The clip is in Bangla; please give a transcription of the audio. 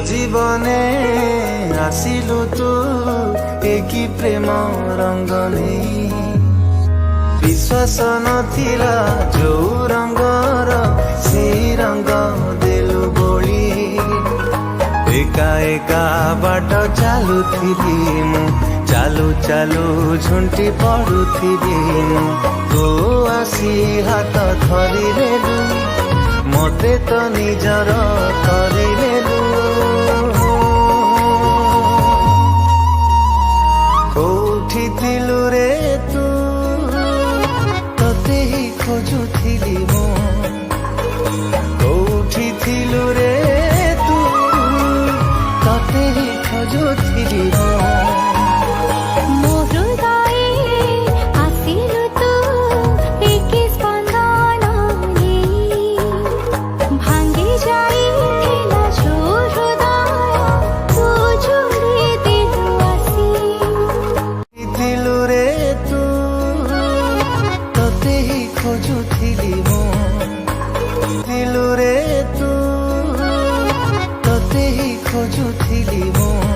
জীবনে আসিলু তু একই প্রেম রঙ্গ নেই বিশ্বাস নথিলা যৌ রঙ্গর সেই রঙ্গ দেলু বলি একা একা বাট চালুথিলি মু চালু চালু ঝুಂಟಿ পড়ুথিলি মু তু আসি হাত ধরিলেলু মতে তো নিজর করিলেলু কোউঠি থিলু রে তু তোতে হি খোঁজুথিলি মু কোউঠি থিলু রে তু তোতে হি খোঁজুথিলি মু খোঁজুথিলি মু থিলু রে তু তোতে হি খোঁজুথিলি মু।